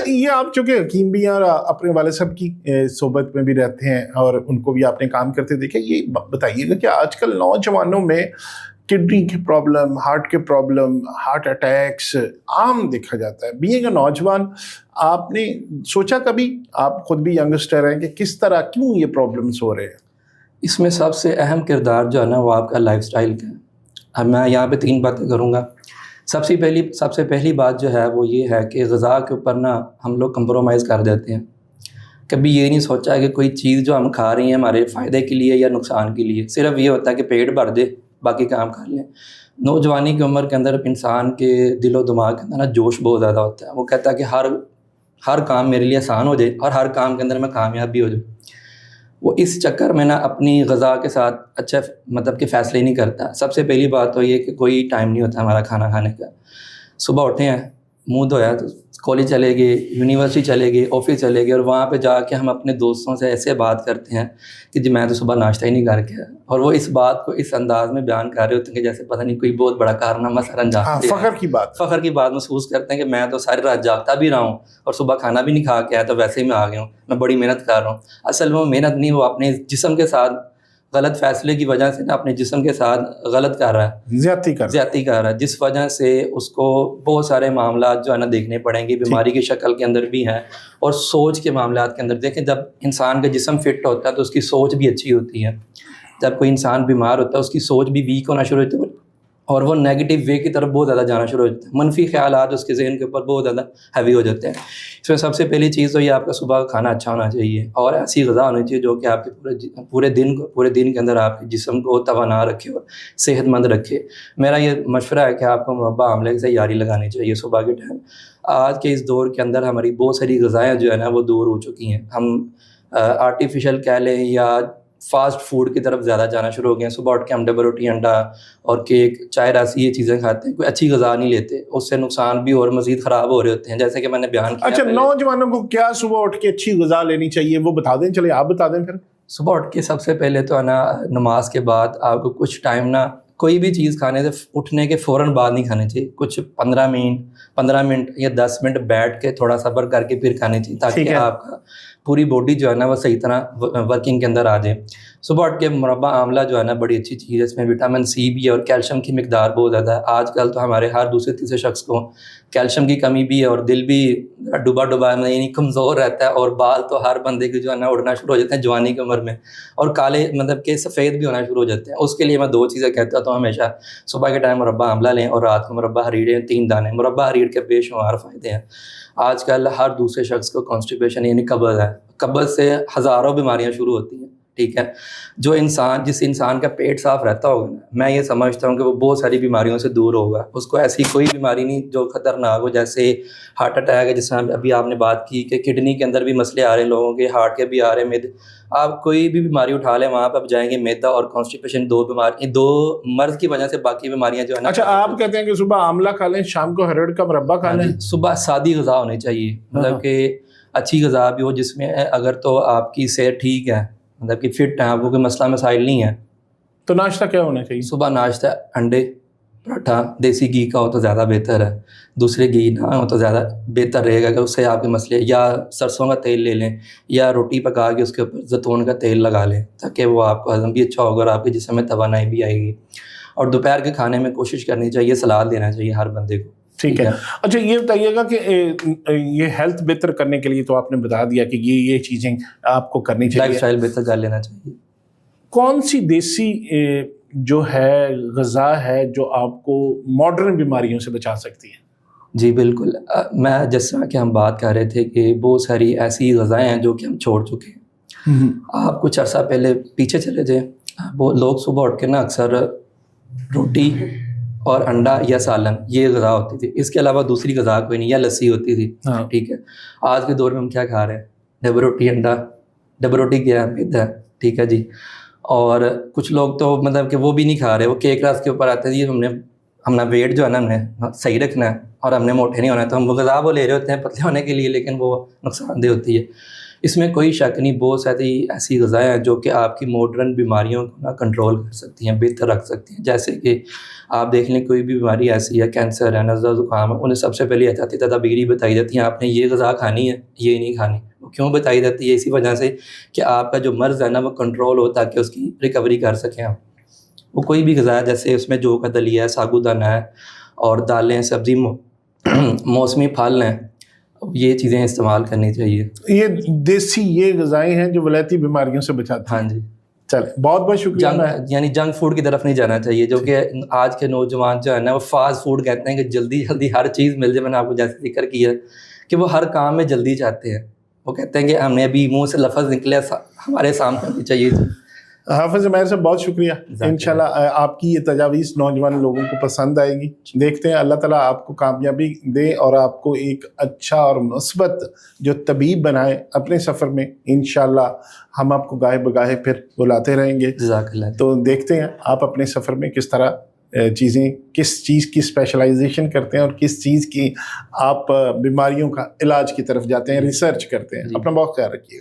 یہ آپ چونکہ حکیم بھی ہیں اور اپنے والد صاحب کی صحبت میں بھی رہتے ہیں اور ان کو بھی آپ نے کام کرتے دیکھا، یہ بتائیے گا کہ آج کل نوجوانوں میں کڈنی کے پرابلم، ہارٹ کے پرابلم، ہارٹ اٹیکس عام دیکھا جاتا ہے. بینگ اے نوجوان، آپ نے سوچا کبھی، آپ خود بھی ینگسٹر ہیں، کہ کس طرح کیوں یہ پرابلمس ہو رہے ہیں؟ اس میں سب سے اہم کردار جو ہے نا وہ آپ کا لائف سٹائل کا ہے. اب میں یہاں پہ 3 باتیں کروں گا. سب سے پہلی بات جو ہے وہ یہ ہے کہ غذا کے اوپر نا ہم لوگ کمپرومائز کر دیتے ہیں. کبھی یہ نہیں سوچا کہ کوئی چیز جو ہم کھا رہے ہیں ہمارے فائدے کے لیے یا نقصان کے لیے. صرف یہ ہوتا ہے کہ پیٹ بھر دے، باقی کام کر لیں. نوجوانی کی عمر کے اندر انسان کے دل و دماغ کے اندر نا جوش بہت زیادہ ہوتا ہے. وہ کہتا ہے کہ ہر کام میرے لیے آسان ہو جائے اور ہر کام کے اندر میں کامیاب بھی ہو جاؤں. وہ اس چکر میں نا اپنی غذا کے ساتھ اچھا مطلب کہ فیصلے نہیں کرتا. سب سے پہلی بات تو یہ کہ کوئی ٹائم نہیں ہوتا ہمارا کھانا کھانے کا. صبح اٹھے ہیں، منہ دھویا تو کالج چلے گئے، یونیورسٹی چلے گئے، آفس چلے گئے، اور وہاں پہ جا کے ہم اپنے دوستوں سے ایسے بات کرتے ہیں کہ جی میں تو صبح ناشتہ ہی نہیں کر کے آیا. اور وہ اس بات کو اس انداز میں بیان کر رہے ہوتے ہیں کہ جیسے پتہ نہیں کوئی بہت بڑا کارنامہ سر انجام دیا. فخر کی بات محسوس کرتے ہیں کہ میں تو ساری رات جاگتا بھی رہا ہوں اور صبح کھانا بھی نہیں کھا کے آیا تو ویسے ہی میں آ گیا ہوں، میں بڑی محنت کر رہا ہوں. اصل میں وہ محنت نہیں، وہ اپنے جسم کے ساتھ غلط فیصلے کی وجہ سے نا اپنے جسم کے ساتھ غلط کر رہا ہے، زیادتی کر رہا ہے، جس وجہ سے اس کو بہت سارے معاملات جو ہے نا دیکھنے پڑیں گے. بیماری کی شکل کے اندر بھی ہیں اور سوچ کے معاملات کے اندر. دیکھیں جب انسان کا جسم فٹ ہوتا ہے تو اس کی سوچ بھی اچھی ہوتی ہے. جب کوئی انسان بیمار ہوتا ہے اس کی سوچ بھی ویک ہونا شروع ہوتی ہے اور وہ نیگیٹو وے کی طرف بہت زیادہ جانا شروع ہو جاتا ہے. منفی خیالات اس کے ذہن کے اوپر بہت زیادہ ہیوی ہو جاتے ہیں. اس میں سب سے پہلی چیز تو یہ آپ کا صبح کا کھانا اچھا ہونا چاہیے اور ایسی غذا ہونی چاہیے جو کہ آپ کے پورے دن کے اندر آپ کے جسم کو توانا رکھے اور صحت مند رکھے. میرا یہ مشورہ ہے کہ آپ کو مربع آملے سے یاری لگانی چاہیے صبح کے ٹائم. آج کے اس دور کے اندر ہماری بہت ساری غذائیں جو ہے نا وہ دور ہو چکی ہیں. ہم آرٹیفیشل کہہ لیں یا فاسٹ فوڈ کی طرف زیادہ جانا شروع ہو گئے ہیں. صبح اٹھ کے ہم ڈبل روٹی، انڈا اور کیک، چائے رس، یہ چیزیں کھاتے ہیں. کوئی اچھی غذا نہیں لیتے، اس سے نقصان بھی اور مزید خراب ہو رہے ہوتے ہیں جیسے کہ میں نے بیان کیا. اچھا، نوجوانوں کو کیا صبح اٹھ کے اچھی غذا لینی چاہیے وہ بتا دیں. چلے آپ بتا دیں پھر. صبح اٹھ کے سب سے پہلے تو ہے نا نماز کے بعد آپ کو کچھ ٹائم نا کوئی بھی چیز کھانے سے اٹھنے کے فوراً بعد نہیں کھانی چاہیے. کچھ 15 منٹ یا 10 منٹ بیٹھ کے تھوڑا صبر کر کے پھر کھانی چاہیے تاکہ آپ کا پوری باڈی جو ہے نا وہ صحیح طرح ورکنگ کے اندر آ جائے. صبح اٹھ کے مربع آملہ جو ہے نا بڑی اچھی چیز ہے. اس میں وٹامن سی بھی ہے اور کیلشیم کی مقدار بہت زیادہ ہے. آج کل تو ہمارے ہر دوسرے تیسرے شخص کو کیلشیم کی کمی بھی ہے اور دل بھی ڈوبا یعنی کمزور رہتا ہے اور بال تو ہر بندے کے جو ہے نا اڑنا شروع ہو جاتے ہیں جوانی کی عمر میں اور کالے مطلب کہ سفید بھی ہونا شروع ہو جاتے ہیں. اس کے لیے میں 2 چیزیں کہتا ہوں ہمیشہ. صبح کے ٹائم مربع آملہ لیں اور رات کو مربع حریر 3 دانے. مربع حریر کے بے شمار فائدے ہیں. آج کل ہر دوسرے شخص کو کانسٹیپیشن یعنی قبض ہے. قبض سے ہزاروں بیماریاں شروع ہوتی ہیں. ٹھیک ہے، جس انسان کا پیٹ صاف رہتا ہوگا نا، میں یہ سمجھتا ہوں کہ وہ بہت ساری بیماریوں سے دور ہوگا. اس کو ایسی کوئی بیماری نہیں جو خطرناک ہو، جیسے ہارٹ اٹیک ہے جس میں ابھی آپ نے بات کی کہ کڈنی کے اندر بھی مسئلے آ رہے ہیں لوگوں کے، ہارٹ کے بھی آ رہے ہیں. آپ کوئی بھی بیماری اٹھا لیں وہاں پہ آپ جائیں گے. میدا اور کانسٹیپیشن 2 مرض کی وجہ سے باقی بیماریاں جو ہے نا. اچھا، آپ کہتے ہیں کہ صبح آملہ کھا لیں، شام کو ہرڑ کا مربع کھا لیں. صبح سادی غذا ہونی چاہیے، مطلب کہ اچھی غذا بھی ہو جس میں اگر تو آپ کی صحت ٹھیک ہے مطلب کہ فٹ ہے، آپ کو کوئی مسئلہ مسائل نہیں ہے. تو ناشتہ کیا ہونا چاہیے؟ صبح ناشتہ انڈے، پراٹھا دیسی گھی کا ہو تو زیادہ بہتر ہے. دوسرے گھی نہ ہو تو زیادہ بہتر رہے گا کہ اس سے آپ کے مسئلے، یا سرسوں کا تیل لے لیں یا روٹی پکا کے اس کے اوپر زیتون کا تیل لگا لیں تاکہ وہ آپ کو ہضم بھی اچھا ہوگا اور آپ کے جسم میں توانائی بھی آئے گی. اور دوپہر کے کھانے میں کوشش کرنی چاہیے سلاد لینا چاہیے ہر بندے کو. ٹھیک ہے. اچھا یہ بتائیے گا کہ یہ ہیلتھ بہتر کرنے کے لیے تو آپ نے بتا دیا کہ یہ چیزیں آپ کو کرنی چاہیے، لائف سٹائل بہتر کر لینا چاہیے. کون سی دیسی جو ہے غذا ہے جو آپ کو ماڈرن بیماریوں سے بچا سکتی ہے؟ جی بالکل. میں جس طرح کہ ہم بات کر رہے تھے کہ بہت ساری ایسی غذائیں ہیں جو کہ ہم چھوڑ چکے ہیں. آپ کچھ عرصہ پہلے پیچھے چلے جائیں، وہ لوگ صبح اٹھ کے نا اکثر روٹی اور انڈا یا سالن یہ غذا ہوتی تھی. اس کے علاوہ دوسری غذا کوئی نہیں، یا لسی ہوتی تھی. ٹھیک ہے، آج کے دور میں ہم کیا کھا رہے ہیں؟ ڈبل روٹی انڈا. ڈبل روٹی کیا ہے؟ ٹھیک ہے جی. اور کچھ لوگ تو مطلب کہ وہ بھی نہیں کھا رہے، وہ کیک رس کے اوپر آتے ہیں. ہم نے ہم نے ویٹ جو ہے نا ہم نے صحیح رکھنا ہے اور ہم نے موٹے نہیں ہونا ہے، تو ہم وہ غذا وہ لے رہے ہوتے ہیں پتلے ہونے کے لیے، لیکن وہ نقصان دہ ہوتی ہے. اس میں کوئی شک نہیں، بہت ساری ایسی غذائیں ہیں جو کہ آپ کی ماڈرن بیماریوں کو نا کنٹرول کر سکتی ہیں، بہتر رکھ سکتی ہیں. جیسے کہ آپ دیکھ لیں کوئی بھی بیماری ایسی ہے، کینسر ہے، نزلہ زکام ہے، انہیں سب سے پہلے احتیاطی تدابیر بتائی جاتی ہیں، آپ نے یہ غذا کھانی ہے، یہ نہیں کھانی. وہ کیوں بتائی جاتی ہے؟ اسی وجہ سے کہ آپ کا جو مرض ہے نا وہ کنٹرول ہو، تاکہ اس کی ریکوری کر سکیں آپ. وہ کوئی بھی غذا ہے، جیسے اس میں جو کا دلیہ ہے، ساگو دانہ ہے، اور دالیں، سبزی، موسمی پھل ہیں، یہ چیزیں استعمال کرنی چاہیے. یہ دیسی یہ غذائیں ہیں جو ولایتی بیماریوں سے بچاتی ہیں. ہاں جی. چلیں بہت بہت شکریہ. یعنی جنک فوڈ کی طرف نہیں جانا چاہیے، جو کہ آج کے نوجوان جو ہے نا وہ فاسٹ فوڈ کہتے ہیں کہ جلدی جلدی ہر چیز مل جائے. میں نے آپ کو جیسے ذکر کیا کہ وہ ہر کام میں جلدی چاہتے ہیں. وہ کہتے ہیں کہ ہمیں ابھی منہ سے لفظ نکلے ہمارے سامنے ہونی چاہیے. حافظ عمیر صاحب بہت شکریہ. انشاءاللہ آپ کی یہ تجاویز نوجوان لوگوں کو پسند آئے گی. دیکھتے ہیں اللہ تعالیٰ آپ کو کامیابی دے اور آپ کو ایک اچھا اور مثبت جو طبیب بنائے اپنے سفر میں. انشاءاللہ ہم آپ کو گاہے بگاہے پھر بلاتے رہیں گے. جزاک اللہ. تو دیکھتے ہیں آپ اپنے سفر میں کس طرح چیزیں، کس چیز کی اسپیشلائزیشن کرتے ہیں اور کس چیز کی آپ بیماریوں کا علاج کی طرف جاتے ہیں، ریسرچ کرتے ہیں. اپنا بہت خیال رکھیے.